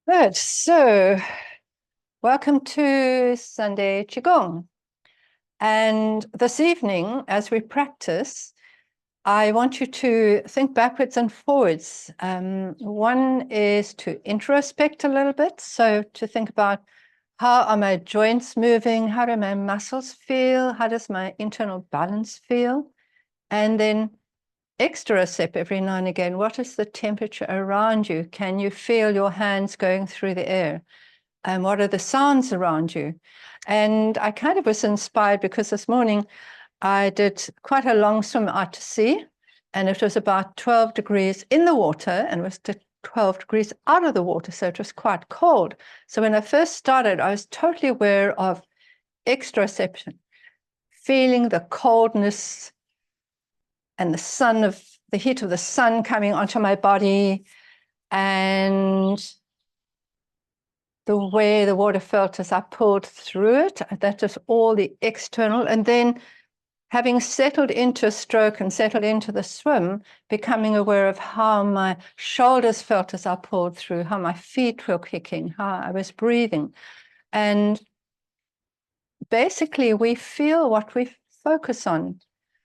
Good. So, welcome to Sunday Qigong. And this evening, as we practice, I want you to think backwards and forwards. One is to introspect a little bit. So, to think about how are my joints moving? How do my muscles feel? How does my internal balance feel? And then exterocept every now and again. What is the temperature around you? Can you feel your hands going through the air? And what are the sounds around you? And I kind of was inspired because this morning I did quite a long swim out to sea, and it was about 12 degrees in the water and it was 12 degrees out of the water, so it was quite cold. So when I first started, I was totally aware of exteroception, feeling the coldness and the heat of the sun coming onto my body, and the way the water felt as I pulled through it. That was all the external. And then having settled into a stroke and settled into the swim, becoming aware of how my shoulders felt as I pulled through, how my feet were kicking, how I was breathing. And basically, we feel what we focus on.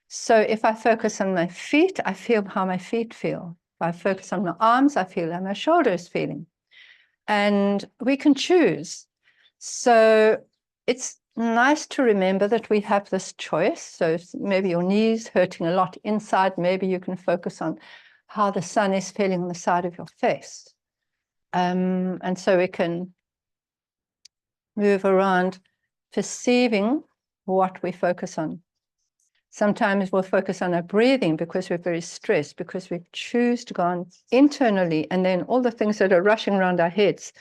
So if I focus on my feet, I feel how my feet feel. If I focus on my arms, I feel how my shoulders feeling. And we can choose. So it's nice to remember that we have this choice. So maybe your knees hurting a lot inside, maybe you can focus on how the sun is feeling on the side of your face. And so we can move around perceiving what we focus on. Sometimes we'll focus on our breathing because we're very stressed, because we choose to go on internally, and then all the things that are rushing around our heads,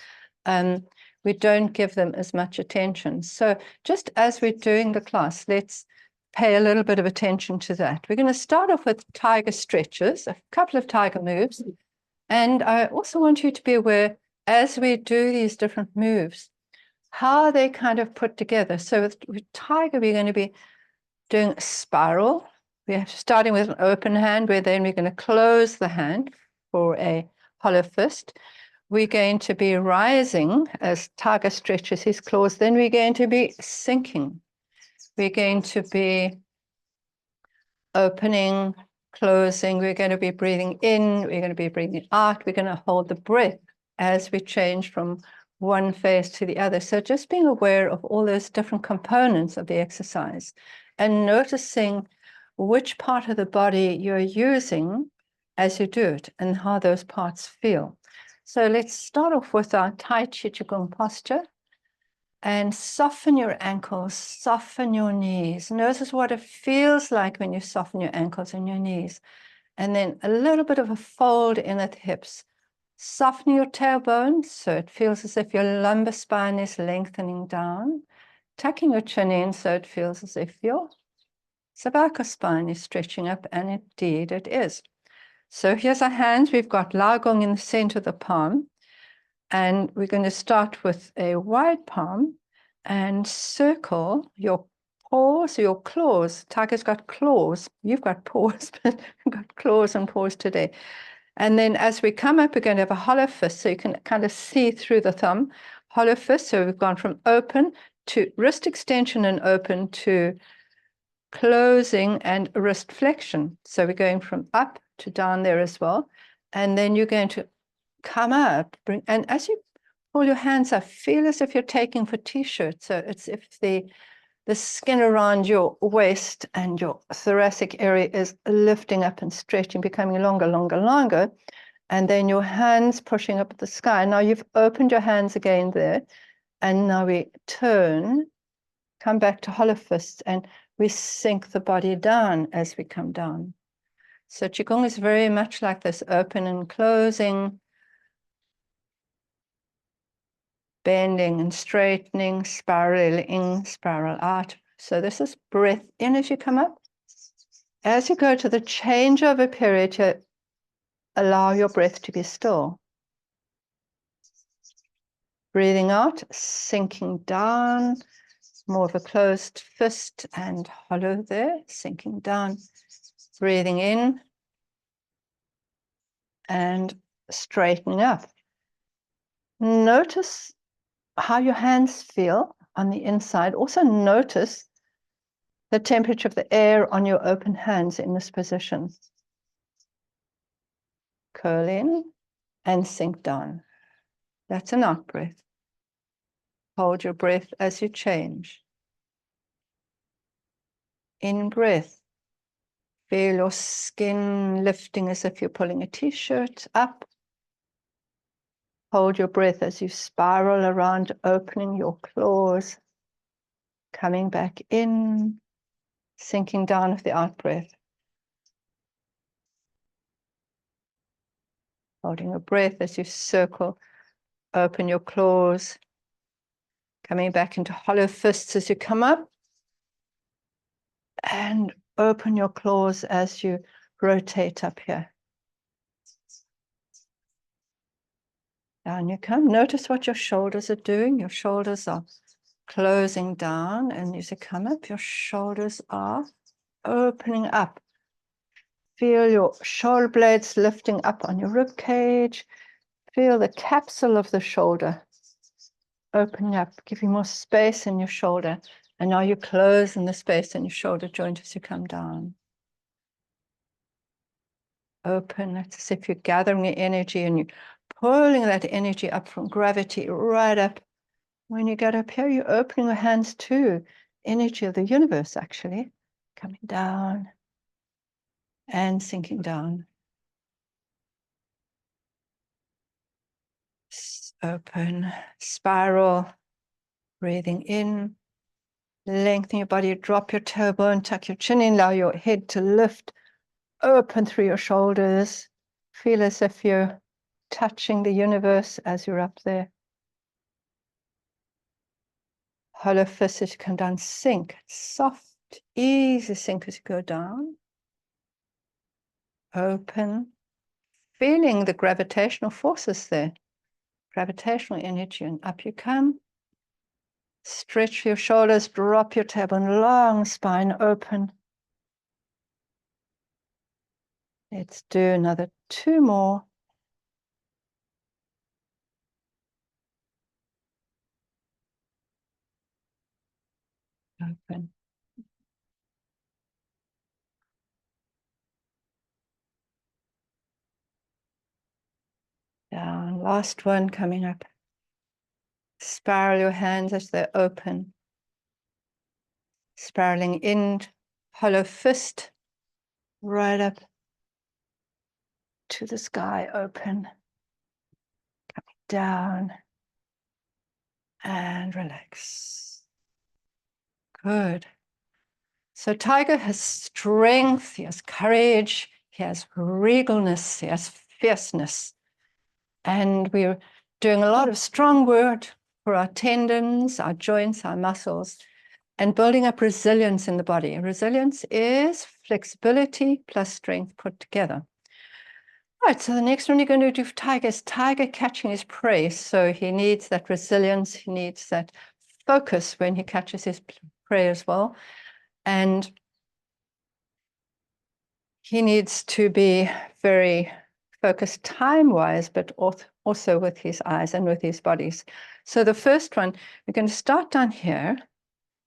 we don't give them as much attention. So just as we're doing the class, let's pay a little bit of attention to that. We're going to start off with tiger stretches, a couple of tiger moves. And I also want you to be aware, as we do these different moves, how they kind of put together. So with tiger, we're going to be doing a spiral. We're starting with an open hand, where then we're going to close the hand for a hollow fist. We're going to be rising as tiger stretches his claws. Then we're going to be sinking. We're going to be opening, closing. We're going to be breathing in. We're going to be breathing out. We're going to hold the breath as we change from one phase to the other. So just being aware of all those different components of the exercise and noticing which part of the body you're using as you do it and how those parts feel. So let's start off with our Tai Chi Qigong posture, and soften your ankles, soften your knees. Notice what it feels like when you soften your ankles and your knees. And then a little bit of a fold in at the hips. Soften your tailbone so it feels as if your lumbar spine is lengthening down. Tucking your chin in so it feels as if your cervical spine is stretching up, and indeed it is. So here's our hands. We've got Lao Gong in the center of the palm. And we're going to start with a wide palm and circle your paws, your claws. Tiger's got claws. You've got paws, but you've got claws and paws today. And then as we come up, we're going to have a hollow fist, so you can kind of see through the thumb. Hollow fist, so we've gone from open to wrist extension and open to closing and wrist flexion. So we're going from up to down there as well. And then you're going to come up, and as you pull your hands up, feel as if you're taking for t-shirt. So it's if the skin around your waist and your thoracic area is lifting up and stretching, becoming longer, longer, longer. And then your hands pushing up at the sky. Now you've opened your hands again there. And now we turn, come back to hollow fists, and we sink the body down as we come down. So Qigong is very much like this, open and closing, bending and straightening, spiraling, spiral out. So this is breath in as you come up. As you go to the changeover period, you allow your breath to be still. Breathing out, sinking down, more of a closed fist and hollow there, sinking down. Breathing in and straightening up. Notice how your hands feel on the inside. Also notice the temperature of the air on your open hands in this position. Curl in and sink down. That's an out breath. Hold your breath as you change. In breath, feel your skin lifting as if you're pulling a t-shirt up. Hold your breath as you spiral around, opening your claws, coming back in, sinking down with the out breath. Holding your breath as you circle, open your claws, coming back into hollow fists as you come up, and open your claws as you rotate up here. Down you come. Notice what your shoulders are doing. Your shoulders are closing down, and as you come up, your shoulders are opening up. Feel your shoulder blades lifting up on your rib cage. Feel the capsule of the shoulder opening up, giving more space in your shoulder. And now you close in the space in your shoulder joint as you come down. Open, it's as if you're gathering your energy and you're pulling that energy up from gravity right up. When you get up here, you're opening your hands to energy of the universe, actually, coming down and sinking down. Open, spiral, breathing in, lengthen your body, drop your tailbone, tuck your chin in, allow your head to lift, open through your shoulders. Feel as if you're touching the universe as you're up there. Hollow fist as you come down, sink, soft, easy sink as you go down. Open, feeling the gravitational forces there, gravitational energy, and up you come. Stretch your shoulders, drop your tailbone, long spine open. Let's do another 2 more. Open. Down, last one coming up. Spiral your hands as they open. Spiraling in, hollow fist, right up to the sky, open. Coming down and relax. Good. So Tiger has strength, he has courage, he has regalness, he has fierceness. And we're doing a lot of strong work for our tendons, our joints, our muscles, and building up resilience in the body. Resilience is flexibility plus strength put together. All right, so the next one you're going to do for Tiger is Tiger catching his prey. So he needs that resilience, he needs that focus when he catches his prey as well. And he needs to be very focused time-wise, but also with his eyes and with his bodies. So the first one, we're going to start down here.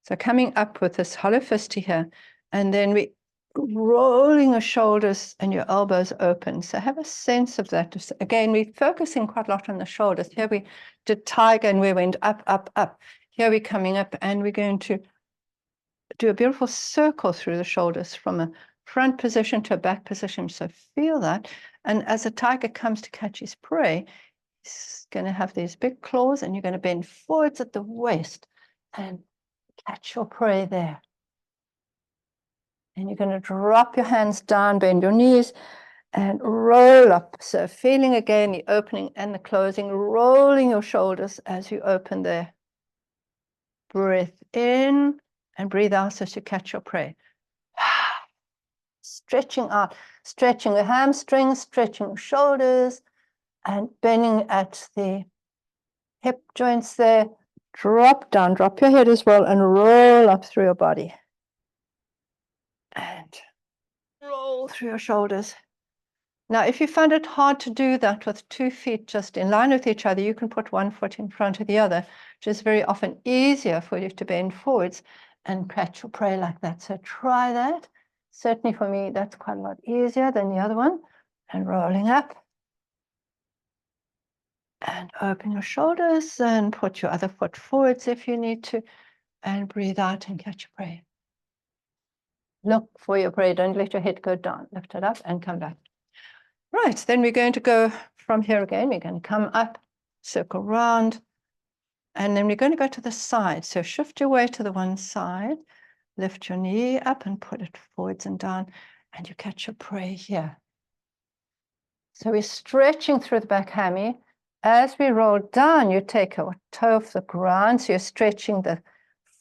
So coming up with this hollow fist here, and then we rolling your shoulders and your elbows open. So have a sense of that. Again, we're focusing quite a lot on the shoulders. Here we did Tiger and we went up, up, up. Here we're coming up and we're going to do a beautiful circle through the shoulders from a front position to a back position. So feel that. And as a tiger comes to catch his prey, he's going to have these big claws and you're going to bend forwards at the waist and catch your prey there. And you're going to drop your hands down, bend your knees, and roll up. So feeling again the opening and the closing, rolling your shoulders as you open there. Breath in and breathe out as you catch your prey. Stretching out, stretching the hamstrings, stretching the shoulders, and bending at the hip joints there. Drop down, drop your head as well, and roll up through your body. And roll through your shoulders. Now, if you find it hard to do that with 2 feet just in line with each other, you can put one foot in front of the other, which is very often easier for you to bend forwards and catch your prey like that. So try that. Certainly for me, that's quite a lot easier than the other one. And rolling up. And open your shoulders and put your other foot forwards if you need to. And breathe out and catch your prey. Look for your prey. Don't let your head go down. Lift it up and come back. Right, then we're going to go from here again. We're going to come up, circle round, and then we're going to go to the side. So shift your weight to the one side, lift your knee up and put it forwards and down, and you catch your prey here. So we're stretching through the back hammy. As we roll down, you take a toe off the ground, so you're stretching the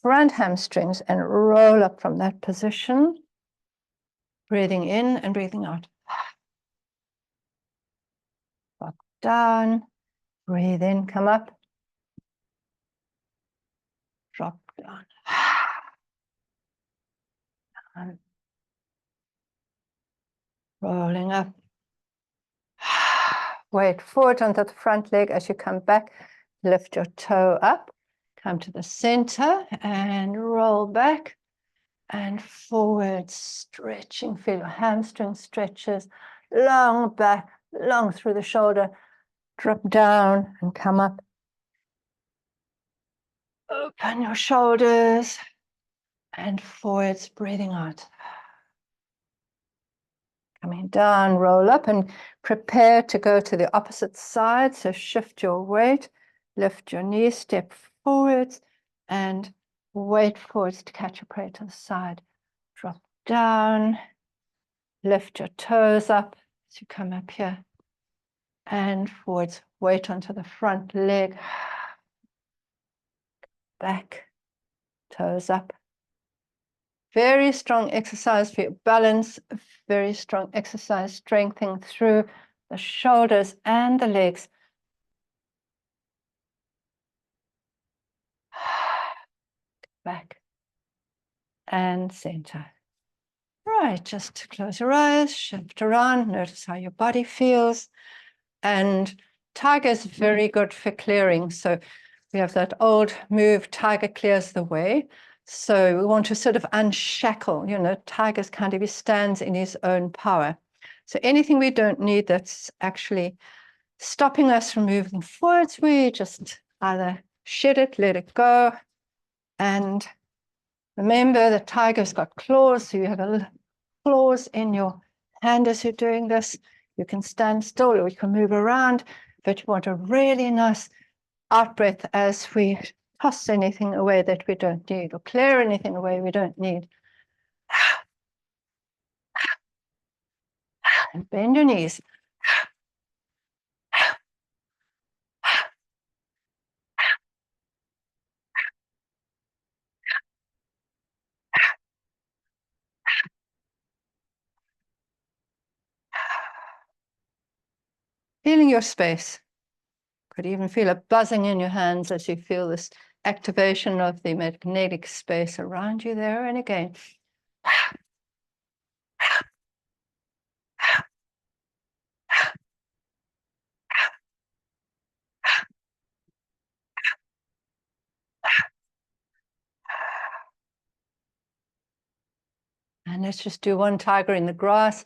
front hamstrings and roll up from that position. Breathing in and breathing out. Drop down, breathe in, come up. Drop down. And rolling up. Weight forward onto the front leg as you come back. Lift your toe up. Come to the center and roll back and forward, stretching. Feel your hamstring stretches. Long back, long through the shoulder. Drop down and come up. Open your shoulders and forwards, breathing out. Coming down, roll up and prepare to go to the opposite side. So shift your weight, lift your knees, step forwards and weight forwards to catch your prey to the side. Drop down, lift your toes up as you come up here and forwards, weight onto the front leg, back, toes up. Very strong exercise for your balance, very strong exercise, strengthening through the shoulders and the legs. Back and center. Right, just close your eyes, shift around, notice how your body feels. And tiger is very good for clearing. So we have that old move, tiger clears the way. So we want to sort of unshackle, tiger's kind of, he stands in his own power. So anything we don't need that's actually stopping us from moving forwards, we just either shed it, let it go. And remember the tiger's got claws, so you have a little claws in your hand as you're doing this. You can stand still or you can move around, but you want a really nice out breath as we toss anything away that we don't need or clear anything away we don't need. And bend your knees. Feeling your space. Could even feel a buzzing in your hands as you feel this activation of the magnetic space around you there. And again. And let's just do one tiger in the grass.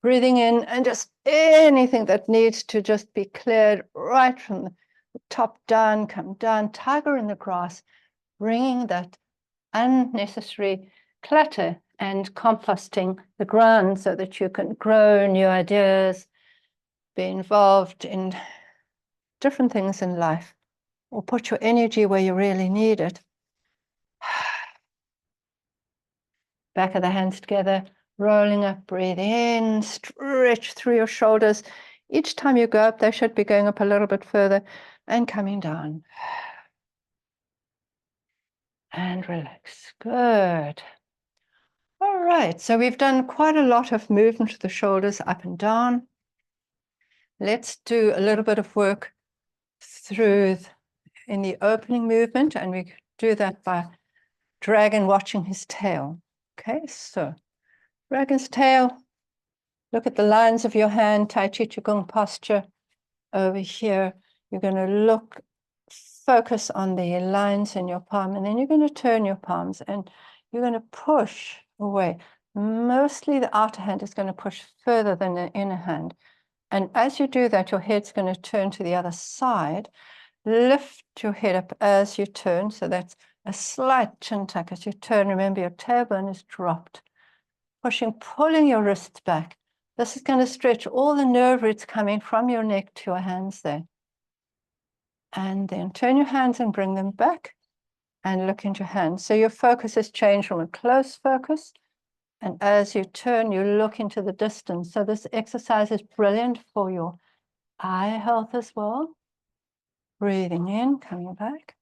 Breathing in and just anything that needs to just be cleared right from the top down, come down, tiger in the grass, bringing that unnecessary clutter and composting the ground so that you can grow new ideas, be involved in different things in life, or put your energy where you really need it. Back of the hands together, rolling up, breathing in, stretch through your shoulders. Each time you go up, they should be going up a little bit further and coming down. And relax. Good. All right, so we've done quite a lot of movement to the shoulders up and down. Let's do a little bit of work through in the opening movement, and we do that by dragon watching his tail. Okay, so dragon's tail, Look at the lines of your hand, Tai Chi Qigong posture over here. You're going to focus on the lines in your palm, and then you're going to turn your palms and you're going to push away. Mostly the outer hand is going to push further than the inner hand. And as you do that, your head's going to turn to the other side. Lift your head up as you turn. So that's a slight chin tuck as you turn. Remember, your tailbone is dropped. Pushing, pulling your wrists back. This is going to stretch all the nerve roots coming from your neck to your hands there. And then turn your hands and bring them back and look into your hands. So your focus has changed from a close focus. And as you turn, you look into the distance. So this exercise is brilliant for your eye health as well. Breathing in, coming back.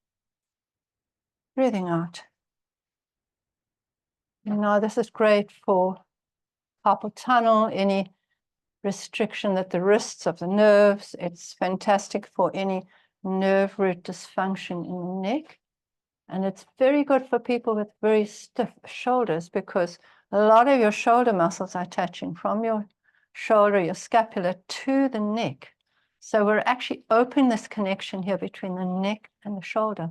Breathing out. Now this is great for carpal tunnel, any restriction at the wrists of the nerves. It's fantastic for any nerve root dysfunction in the neck. And it's very good for people with very stiff shoulders because a lot of your shoulder muscles are attaching from your shoulder, your scapula to the neck. So we're actually opening this connection here between the neck and the shoulder.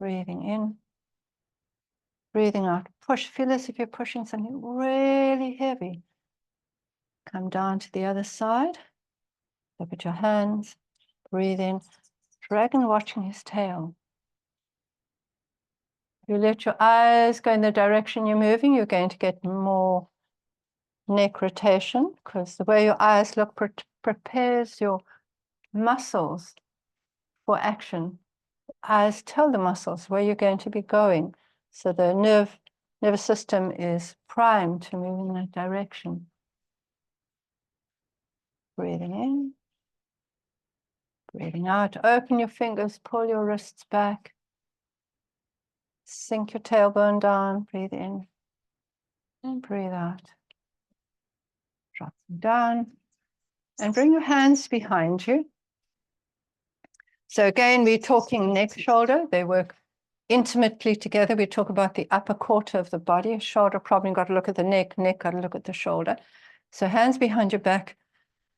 Breathing in, breathing out. Push, feel as if you're pushing something really heavy. Come down to the other side. Look at your hands. Breathe in. Dragon watching his tail. If you let your eyes go in the direction you're moving, you're going to get more neck rotation because the way your eyes look prepares your muscles for action. Eyes tell the muscles where you're going to be going. So the nervous system is primed to move in that direction. Breathing in. Breathing out. Open your fingers, pull your wrists back. Sink your tailbone down. Breathe in and breathe out. Drop them down and bring your hands behind you. So again, we're talking neck, shoulder. They work intimately together. We talk about the upper quarter of the body. Shoulder problem, got to look at the neck. Neck, got to look at the shoulder. So hands behind your back.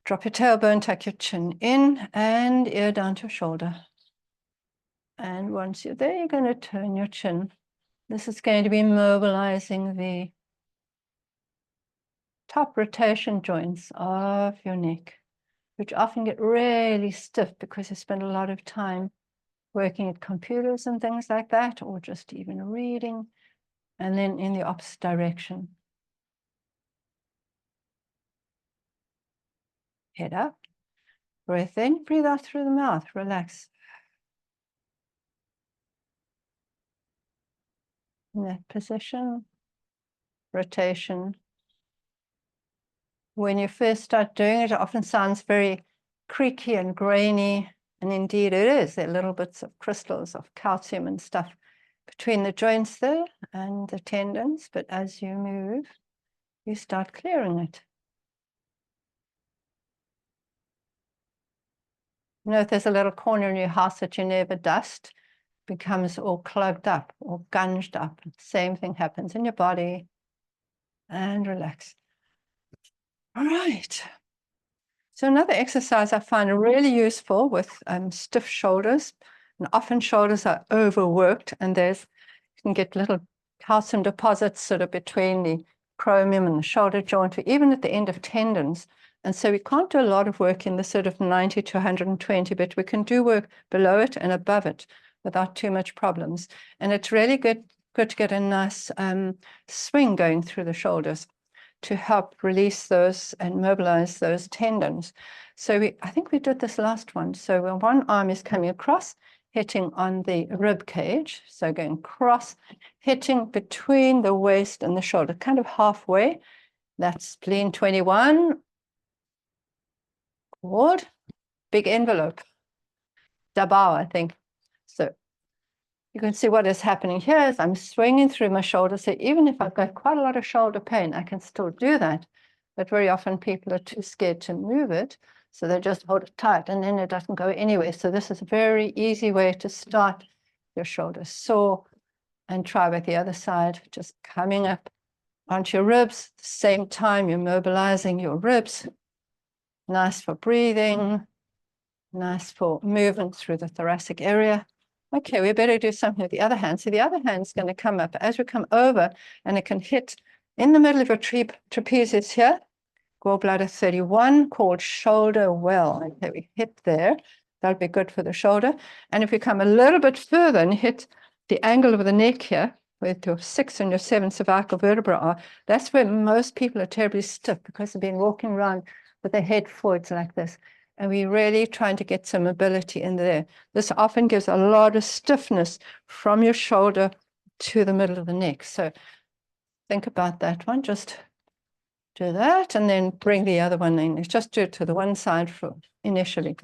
Drop your tailbone, tuck your chin in and ear down to your shoulder. And once you're there, you're going to turn your chin. This is going to be mobilizing the top rotation joints of your neck, which often get really stiff because you spend a lot of time working at computers and things like that, or just even reading, and then in the opposite direction. Head up, breath in, breathe out through the mouth, relax. In that position, rotation. When you first start doing it, it often sounds very creaky and grainy, and indeed it is. There are little bits of crystals of calcium and stuff between the joints there and the tendons, but as you move, you start clearing it. You know, if there's a little corner in your house that you never dust, becomes all plugged up or gunged up. Same thing happens in your body. And relax. All right. So another exercise I find really useful with stiff shoulders, and often shoulders are overworked, and you can get little calcium deposits sort of between the chromium and the shoulder joint, or even at the end of tendons. And so we can't do a lot of work in the sort of 90 to 120, but we can do work below it and above it without too much problems. And it's really good to get a nice swing going through the shoulders to help release those and mobilize those tendons. So I think we did this last one. So when one arm is coming across, hitting on the rib cage, so going cross, hitting between the waist and the shoulder, kind of halfway. That's spleen 21. Chord, big envelope. Dabao, I think. So you can see what is happening here is I'm swinging through my shoulder. So even if I've got quite a lot of shoulder pain, I can still do that. But very often people are too scared to move it. So they just hold it tight and then it doesn't go anywhere. So this is a very easy way to start your shoulder sore, and try with the other side, just coming up onto your ribs. At the same time, you're mobilizing your ribs. Nice for breathing. Nice for movement through the thoracic area. Okay, we better do something with the other hand. So the other hand's going to come up as we come over, and it can hit in the middle of your trapezius here, gallbladder 31, called shoulder well. Okay, we hit there. That'll be good for the shoulder. And if we come a little bit further and hit the angle of the neck here, where your 6th and your 7th cervical vertebra are, that's where most people are terribly stiff because they've been walking around with their head forwards like this. And we're really trying to get some mobility in there. This often gives a lot of stiffness from your shoulder to the middle of the neck. So think about that one. Just do that and then bring the other one in. Just do it to the one side for initially.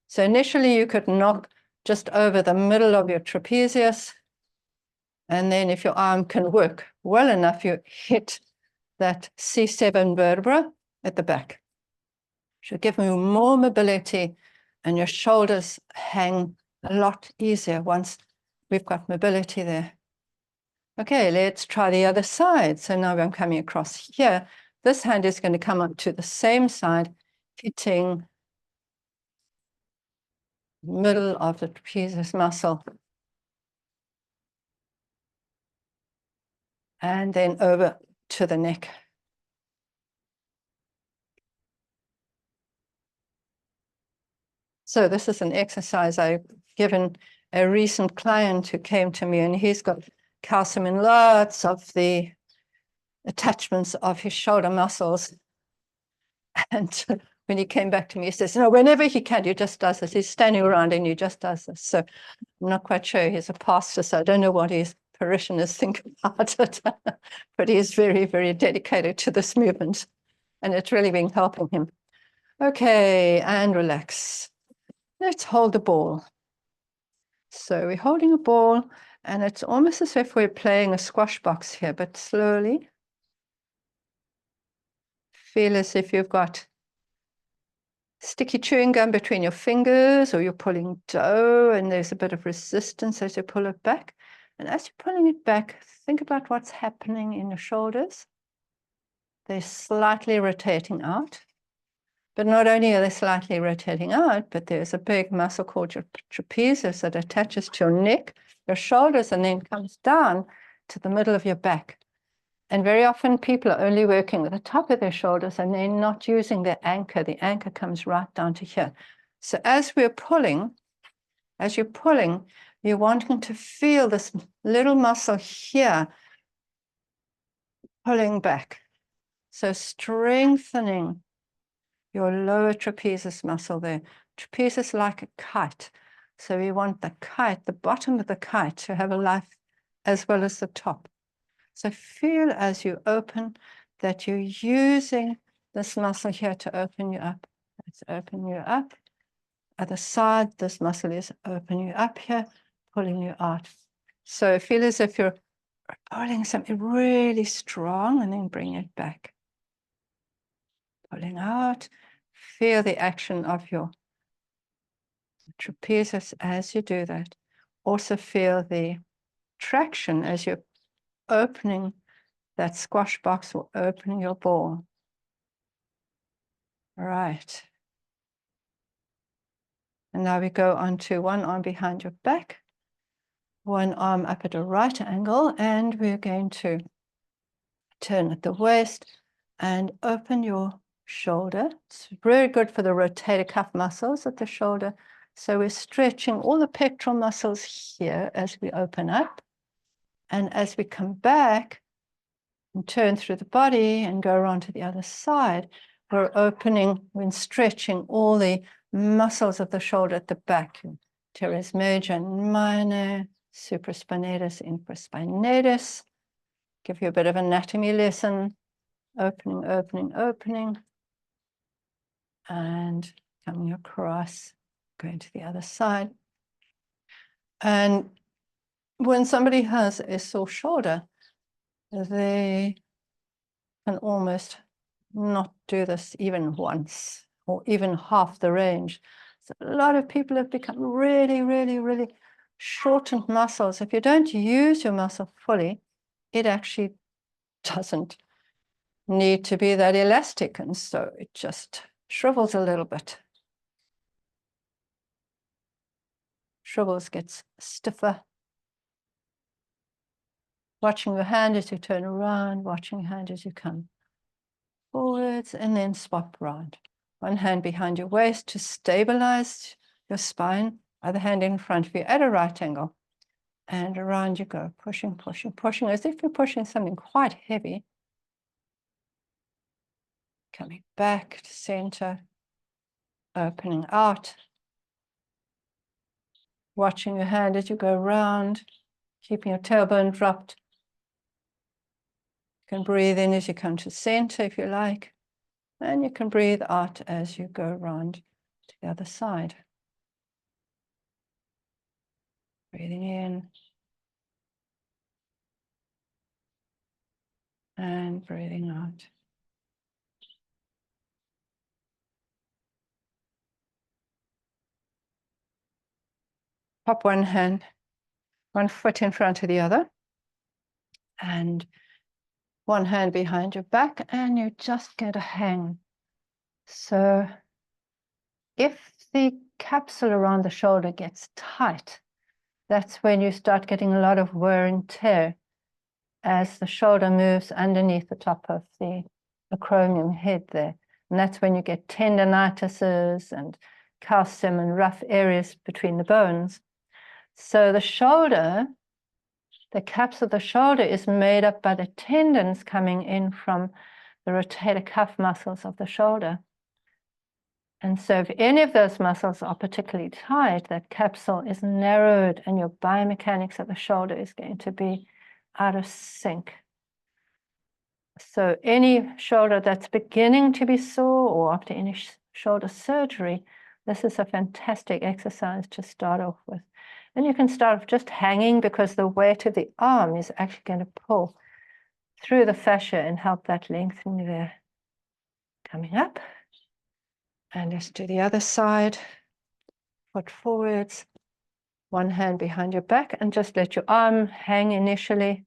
So initially you could knock just over the middle of your trapezius. And then if your arm can work well enough, you hit that C7 vertebra at the back. Should give you more mobility, and your shoulders hang a lot easier once we've got mobility there. Okay, let's try the other side. So now I'm coming across here. This hand is going to come up to the same side, hitting middle of the trapezius muscle. And then over to the neck. So this is an exercise I've given a recent client who came to me, and he's got calcium in lots of the attachments of his shoulder muscles. And when he came back to me, he says, no, whenever he can, he just does this. He's standing around and he just does this. So I'm not quite sure. He's a pastor, so I don't know what his parishioners think about it. But he is very, very dedicated to this movement, and it's really been helping him. Okay, and relax. Let's hold the ball. So we're holding a ball, and it's almost as if we're playing a squash box here, but slowly. Feel as if you've got sticky chewing gum between your fingers, or you're pulling dough, and there's a bit of resistance as you pull it back. And as you're pulling it back, think about what's happening in your shoulders. They're slightly rotating out. But not only are they slightly rotating out, but there's a big muscle called your trapezius that attaches to your neck, your shoulders, and then comes down to the middle of your back. And very often people are only working with the top of their shoulders, and they're not using their anchor. The anchor comes right down to here. So as we're pulling, as you're pulling, you're wanting to feel this little muscle here pulling back. So strengthening your lower trapezius muscle there. Trapezius like a kite. So we want the kite, the bottom of the kite, to have a life as well as the top. So feel as you open that you're using this muscle here to open you up. Let's open you up. Other side, this muscle is open you up here, pulling you out. So feel as if you're pulling something really strong and then bring it back. Pulling out. Feel the action of your trapezius as you do that. Also feel the traction as you're opening that squash box or opening your ball. All right. And now we go on to one arm behind your back, one arm up at a right angle, and we're going to turn at the waist and open your shoulder. It's very good for the rotator cuff muscles at the shoulder. So we're stretching all the pectoral muscles here as we open up. And as we come back and turn through the body and go around to the other side, we're opening and stretching all the muscles of the shoulder at the back. Teres major and minor, supraspinatus, infraspinatus. Give you a bit of anatomy lesson. Opening, opening, opening. And coming across, going to the other side. And when somebody has a sore shoulder, they can almost not do this even once or even half the range. So a lot of people have become really, really, really shortened muscles. If you don't use your muscle fully, it actually doesn't need to be that elastic, and so it just shrivels a little bit. Shrivels, gets stiffer. Watching your hand as you turn around, watching your hand as you come forwards, and then swap around. One hand behind your waist to stabilize your spine, other hand in front of you at a right angle. And around you go, pushing, pushing, pushing, as if you're pushing something quite heavy. Coming back to center, opening out. Watching your hand as you go around, keeping your tailbone dropped. You can breathe in as you come to center if you like, and you can breathe out as you go around to the other side. Breathing in and breathing out. Pop one hand, one foot in front of the other, and one hand behind your back, and you're just going to hang. So if the capsule around the shoulder gets tight, that's when you start getting a lot of wear and tear as the shoulder moves underneath the top of the acromion head there. And that's when you get tendinitises and calcium and rough areas between the bones. So the shoulder, the capsule of the shoulder is made up by the tendons coming in from the rotator cuff muscles of the shoulder. And so if any of those muscles are particularly tight, that capsule is narrowed and your biomechanics of the shoulder is going to be out of sync. So any shoulder that's beginning to be sore, or after any shoulder surgery, this is a fantastic exercise to start off with. And you can start off just hanging, because the weight of the arm is actually going to pull through the fascia and help that lengthening there. Coming up. And just to the other side, foot forwards, one hand behind your back, and just let your arm hang initially.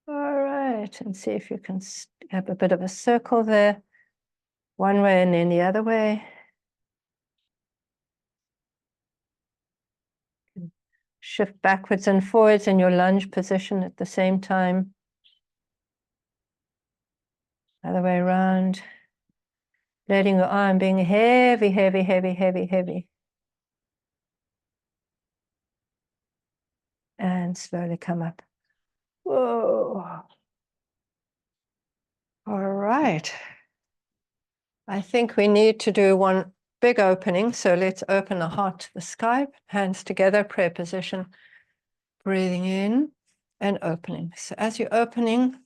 All right, and see if you can have a bit of a circle there, one way and then the other way. Shift backwards and forwards in your lunge position at the same time. Other way around. Letting your arm being heavy, heavy, heavy, heavy, heavy. And slowly come up. Whoa. All right. I think we need to do one big opening. So let's open the heart to the sky, hands together, prayer position, breathing in and opening. So as you're opening,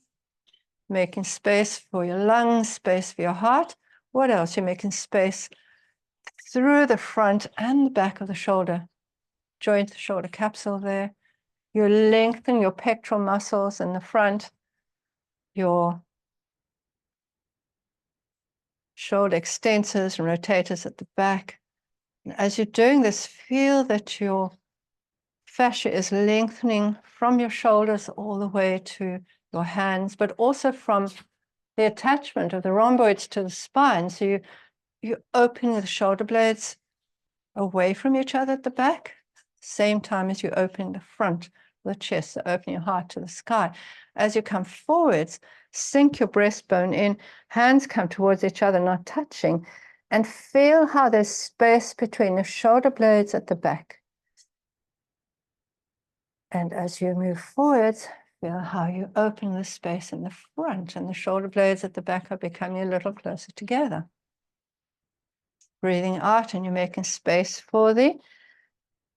making space for your lungs, space for your heart. What else? You're making space through the front and the back of the shoulder. Joint the shoulder capsule there. You lengthen your pectoral muscles in the front, your shoulder extensors and rotators at the back. And as you're doing this, feel that your fascia is lengthening from your shoulders all the way to your hands, but also from the attachment of the rhomboids to the spine. So you open the shoulder blades away from each other at the back, same time as you open the front of the chest, so open your heart to the sky. As you come forwards, sink your breastbone in, hands come towards each other, not touching, and feel how there's space between the shoulder blades at the back. And as you move forwards, feel how you open the space in the front, and the shoulder blades at the back are becoming a little closer together. Breathing out, and you're making space for the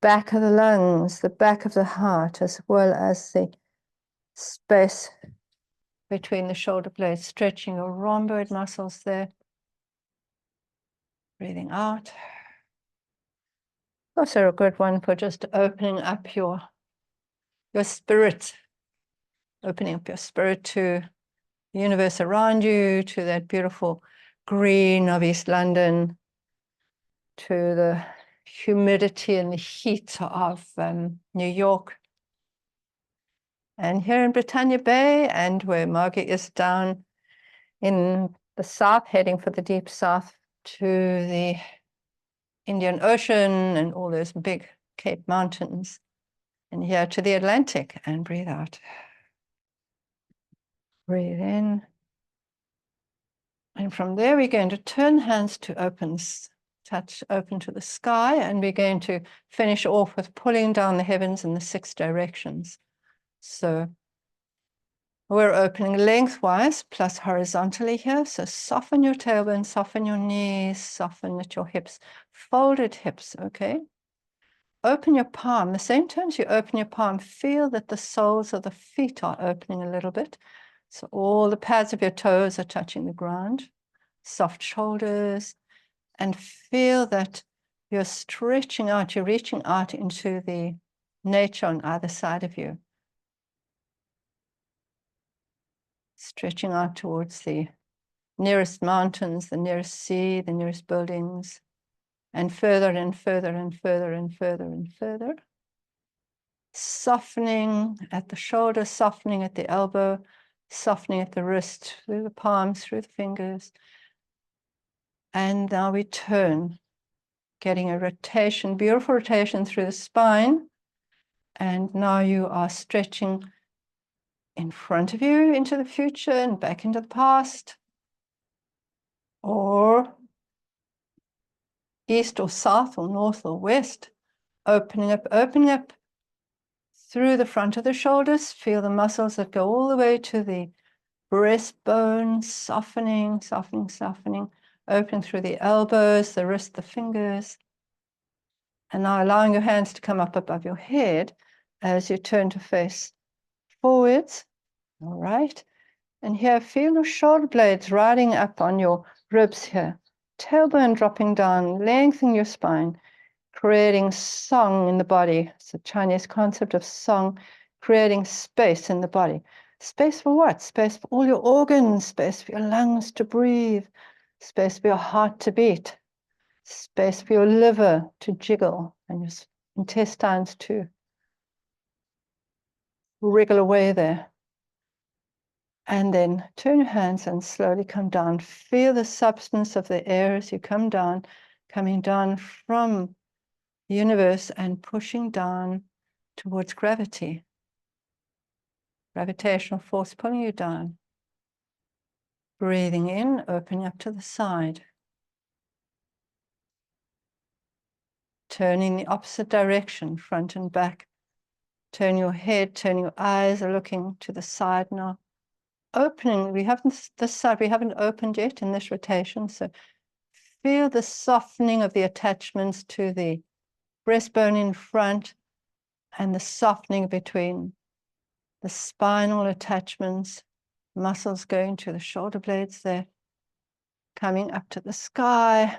back of the lungs, the back of the heart, as well as the space between the shoulder blades, stretching your rhomboid muscles there. Breathing out. Also a good one for just opening up your spirit, opening up your spirit to the universe around you, to that beautiful green of East London, to the humidity and the heat of New York, And here in Britannia Bay, and where Margie is down in the south, heading for the deep south to the Indian Ocean and all those big Cape Mountains, and here to the Atlantic, and breathe out. Breathe in. And from there, we're going to turn hands to opens, touch open to the sky, and we're going to finish off with pulling down the heavens in the 6 directions. So we're opening lengthwise plus horizontally here. So soften your tailbone, soften your knees, soften at your hips, folded hips, okay? Open your palm. The same time as you open your palm, feel that the soles of the feet are opening a little bit. So all the pads of your toes are touching the ground. Soft shoulders, and feel that you're stretching out, you're reaching out into the nature on either side of you. Stretching out towards the nearest mountains, the nearest sea, the nearest buildings, and further and further and further and further and further. Softening at the shoulder, softening at the elbow, softening at the wrist, through the palms, through the fingers. And now we turn, getting a rotation, beautiful rotation through the spine. And now you are stretching in front of you into the future and back into the past, or east or south or north or west, opening up through the front of the shoulders. Feel the muscles that go all the way to the breastbone, softening, softening, softening, opening through the elbows, the wrist, the fingers. And now allowing your hands to come up above your head as you turn to face forwards. All right. And here, feel your shoulder blades riding up on your ribs here. Tailbone dropping down, lengthening your spine, creating song in the body. It's a Chinese concept of song, creating space in the body. Space for what? Space for all your organs, space for your lungs to breathe, space for your heart to beat, space for your liver to jiggle and your intestines to wriggle away there. And then turn your hands and slowly come down. Feel the substance of the air as you come down, coming down from the universe and pushing down towards gravity. Gravitational force pulling you down. Breathing in, opening up to the side. Turning the opposite direction, front and back. Turn your head, turn your eyes, are looking to the side now. Opening, this side we haven't opened yet in this rotation, so feel the softening of the attachments to the breastbone in front and the softening between the spinal attachments, muscles going to the shoulder blades there, coming up to the sky,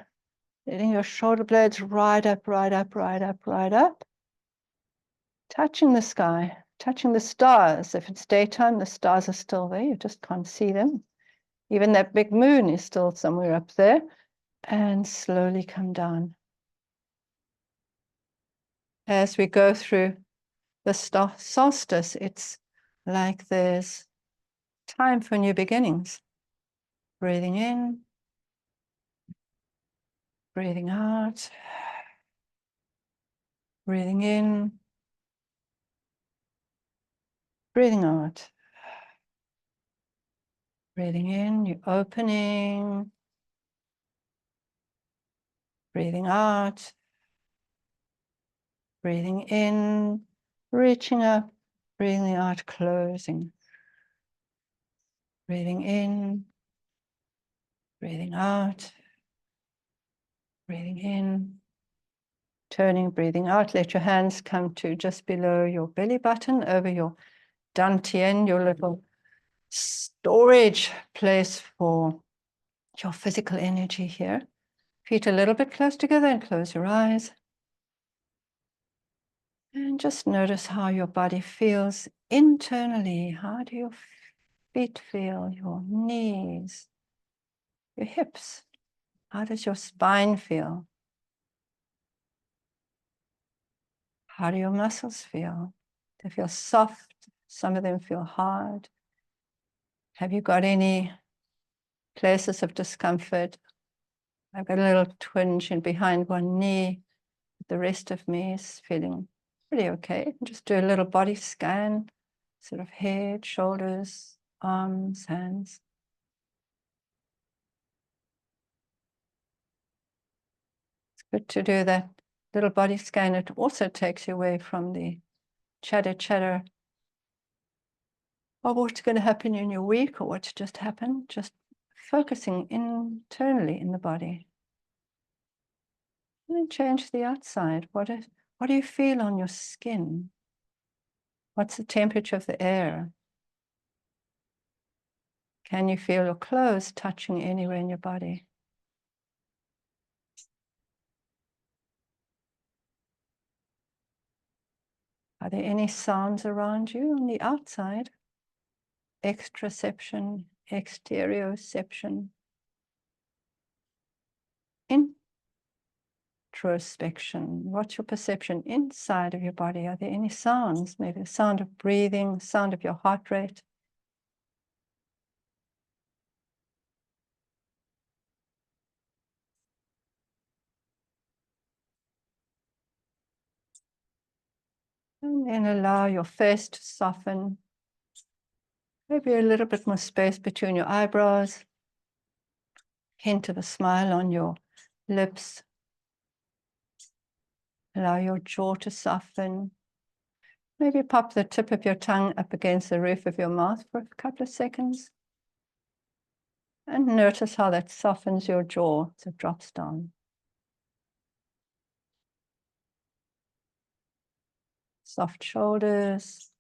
letting your shoulder blades ride up, ride up, ride up, ride up, touching the sky, touching the stars. If it's daytime, the stars are still there, you just can't see them. Even that big moon is still somewhere up there, and slowly come down. As we go through the solstice, it's like there's time for new beginnings. Breathing in, breathing out, breathing in, breathing out. Breathing in, you're opening. Breathing out. Breathing in, reaching up. Breathing out, closing. Breathing in, breathing out. Breathing in, turning, breathing out. Let your hands come to just below your belly button, over your dantian, your little storage place for your physical energy here. Feet a little bit close together and close your eyes. And just notice how your body feels internally. How do your feet feel? Your knees, your hips. How does your spine feel? How do your muscles feel? They feel soft, Some of them feel hard. Have you got any places of discomfort? I've got a little twinge in behind one knee. The rest of me is feeling pretty okay. Just do a little body scan, sort of head, shoulders, arms, hands. It's good to do that little body scan. It also takes you away from the chatter of what's going to happen in your week or what's just happened. Just focusing internally in the body. And then change the outside. What do you feel on your skin? What's the temperature of the air? Can you feel your clothes touching anywhere in your body? Are there any sounds around you on the outside? Extraception, exterioception, introspection. What's your perception inside of your body? Are there any sounds? Maybe the sound of breathing, sound of your heart rate. And then allow your face to soften. Maybe a little bit more space between your eyebrows. Hint of a smile on your lips. Allow your jaw to soften. Maybe pop the tip of your tongue up against the roof of your mouth for a couple of seconds. And notice how that softens your jaw as it drops down. Soft shoulders.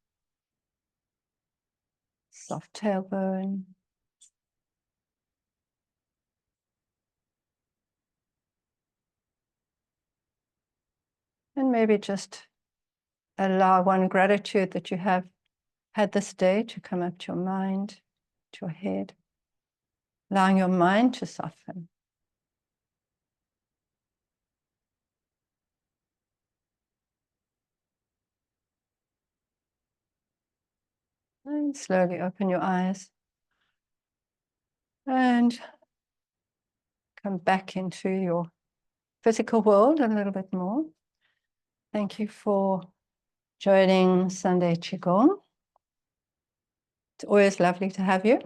Soft tailbone. And maybe just allow one gratitude that you have had this day to come up to your mind, to your head. Allowing your mind to soften. And slowly open your eyes. And come back into your physical world a little bit more. Thank you for joining Sunday Qigong. It's always lovely to have you.